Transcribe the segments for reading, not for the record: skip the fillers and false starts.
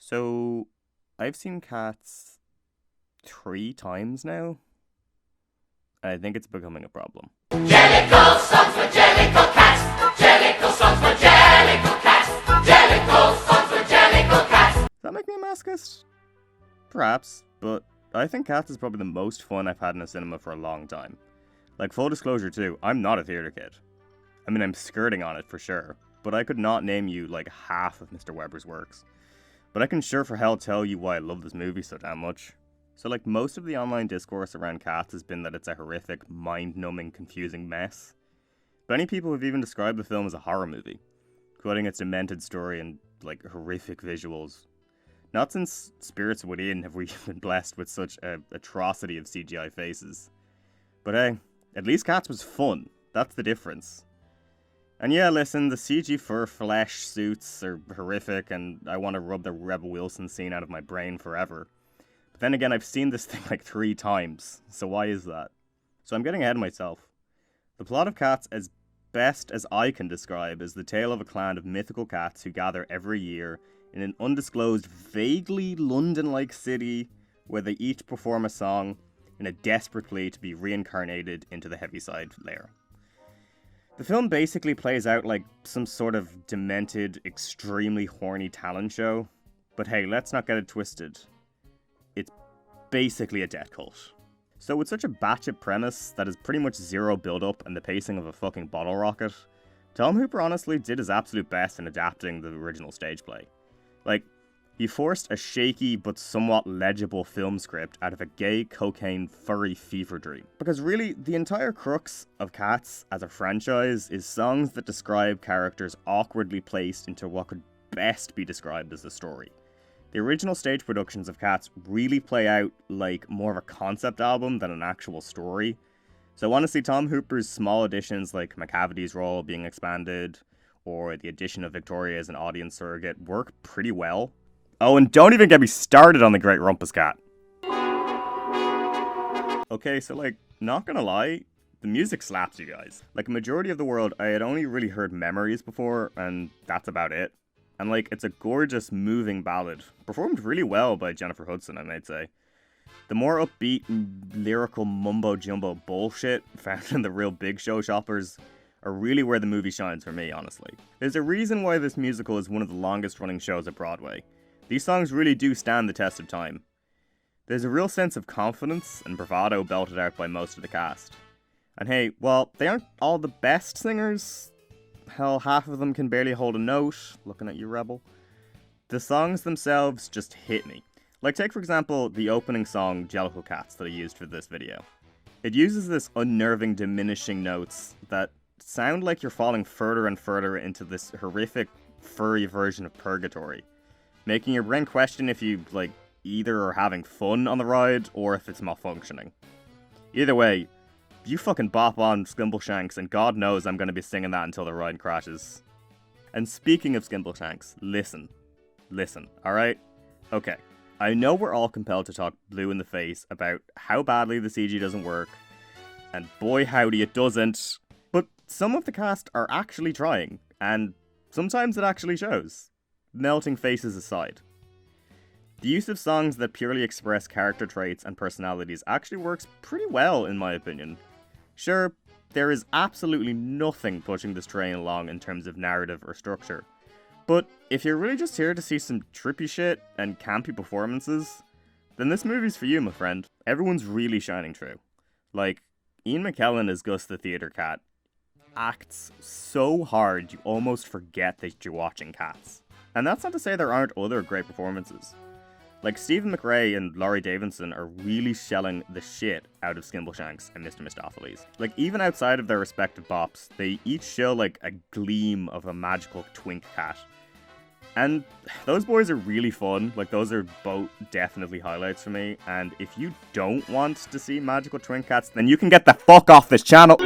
So, I've seen Cats 3 times now. I think it's becoming a problem. Jellicle songs for Jellicle cats. Jellicle songs for Jellicle cats. Jellicle songs for Jellicle cats. Does that make me a masochist? Perhaps, but I think Cats is probably the most fun I've had in a cinema for a long time. Like, full disclosure too, I'm not a theatre kid. I mean, I'm skirting on it for sure, but I could not name you like half of Mr. Weber's works. But I can sure for hell tell you why I love this movie so damn much. So like, most of the online discourse around Cats has been that it's a horrific, mind-numbing, confusing mess. Many people have even described the film as a horror movie, quoting its demented story and, like, horrific visuals. Not since Spirits Within have we been blessed with such an atrocity of CGI faces. But hey, at least Cats was fun. That's the difference. And yeah, listen, the CG fur flesh suits are horrific, and I want to rub the Rebel Wilson scene out of my brain forever. But then again, I've seen this thing like 3 times, so why is that? So I'm getting ahead of myself. The plot of Cats, as best as I can describe, is the tale of a clan of mythical cats who gather every year in an undisclosed, vaguely London-like city where they each perform a song in a desperate plea to be reincarnated into the Heaviside lair. The film basically plays out like some sort of demented, extremely horny talent show, but hey, let's not get it twisted. It's basically a death cult. So with such a batshit premise that is pretty much zero build-up and the pacing of a fucking bottle rocket, Tom Hooper honestly did his absolute best in adapting the original stage play. Like, he forced a shaky but somewhat legible film script out of a gay, cocaine, furry fever dream. Because really, the entire crux of Cats as a franchise is songs that describe characters awkwardly placed into what could best be described as a story. The original stage productions of Cats really play out like more of a concept album than an actual story. So honestly, Tom Hooper's small additions like McCavity's role being expanded, or the addition of Victoria as an audience surrogate work pretty well. Oh, and don't even get me started on the Great Rumpus Cat. Okay, so like, not gonna lie, the music slaps, you guys. Like, a majority of the world, I had only really heard Memories before, and that's about it. And like, it's a gorgeous, moving ballad, performed really well by Jennifer Hudson, I might say. The more upbeat, lyrical mumbo-jumbo bullshit found in the real Big Show shoppers are really where the movie shines for me, honestly. There's a reason why this musical is one of the longest running shows at Broadway. These songs really do stand the test of time. There's a real sense of confidence and bravado belted out by most of the cast. And hey, while they aren't all the best singers, hell, half of them can barely hold a note, looking at you, Rebel, the songs themselves just hit me. Like, take for example the opening song, Jellicle Cats, that I used for this video. It uses this unnerving diminishing notes that sound like you're falling further and further into this horrific, furry version of purgatory, making your brain question if you, like, either are having fun on the ride or if it's malfunctioning. Either way, you fucking bop on Skimbleshanks, and God knows I'm going to be singing that until the ride crashes. And speaking of Skimbleshanks, listen, alright? Okay, I know we're all compelled to talk blue in the face about how badly the CG doesn't work, and boy howdy it doesn't, but some of the cast are actually trying, and sometimes it actually shows. Melting faces aside. The use of songs that purely express character traits and personalities actually works pretty well, in my opinion. Sure, there is absolutely nothing pushing this train along in terms of narrative or structure, but if you're really just here to see some trippy shit and campy performances, then this movie's for you, my friend. Everyone's really shining through. Like, Ian McKellen as Gus the Theatre Cat acts so hard you almost forget that you're watching Cats. And that's not to say there aren't other great performances. Like, Stephen McRae and Laurie Davidson are really shelling the shit out of Skimbleshanks and Mr. Mistopheles. Like, even outside of their respective bops, they each show, like, a gleam of a magical twink cat. And those boys are really fun. Like, those are both definitely highlights for me. And if you don't want to see magical twink cats, then you can get the fuck off this channel!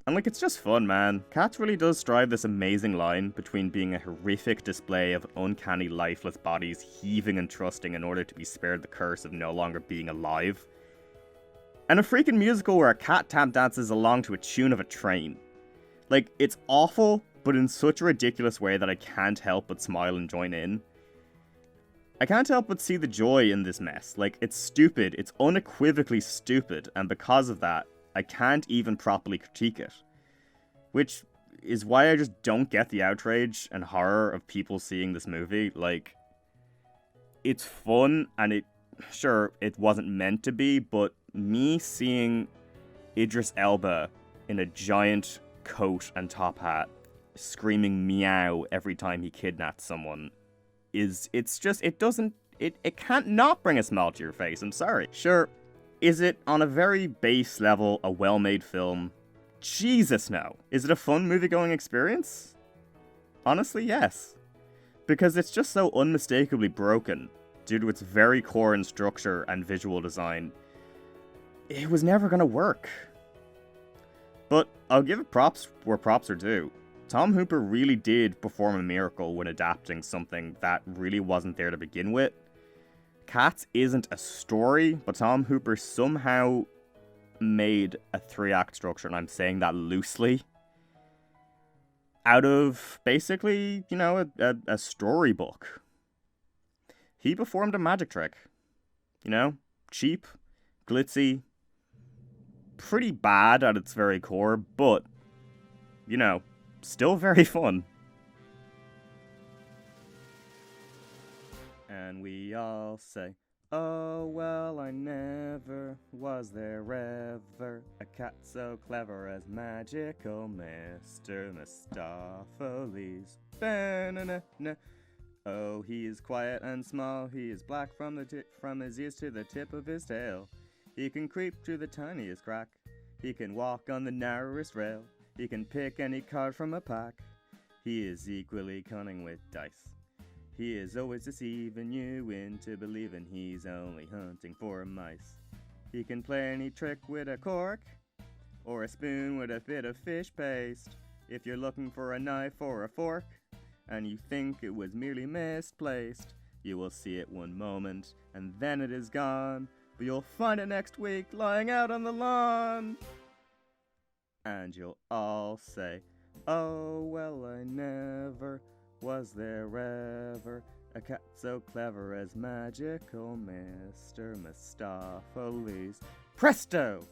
And like, it's just fun, man. Cats really does stride this amazing line between being a horrific display of uncanny lifeless bodies heaving and thrusting in order to be spared the curse of no longer being alive, and a freaking musical where a cat tap dances along to a tune of a train. Like, it's awful, but in such a ridiculous way that I can't help but smile and join in. I can't help but see the joy in this mess. Like, it's stupid, it's unequivocally stupid, and because of that, I can't even properly critique it. Which is why I just don't get the outrage and horror of people seeing this movie. Like, it's fun, and sure, it wasn't meant to be, but me seeing Idris Elba in a giant coat and top hat screaming meow every time he kidnaps someone it can't not bring a smile to your face. I'm sorry. Sure, is it on a very base level a well-made film? Jesus, no. Is it a fun movie-going experience? Honestly, yes. Because it's just so unmistakably broken due to its very core in structure and visual design. It was never gonna work. But I'll give it props where props are due. Tom Hooper really did perform a miracle when adapting something that really wasn't there to begin with. Cats isn't a story, but Tom Hooper somehow made a 3-act structure, and I'm saying that loosely, out of basically, a storybook. He performed a magic trick. Cheap, glitzy, pretty bad at its very core, but, still very fun. And we all say, oh, well, I never was there ever a cat so clever as magical Mr. Mistopheles. Ba-na-na-na. Oh, he is quiet and small, he is black from his ears to the tip of his tail. He can creep through the tiniest crack, he can walk on the narrowest rail, he can pick any card from a pack. He is equally cunning with dice. He is always deceiving you into believing he's only hunting for mice. He can play any trick with a cork, or a spoon with a bit of fish paste. If you're looking for a knife or a fork, and you think it was merely misplaced, you will see it one moment, and then it is gone, but you'll find it next week lying out on the lawn. And you'll all say, oh, well, I never was there ever a cat so clever as magical Mr. Mistopheles. Presto!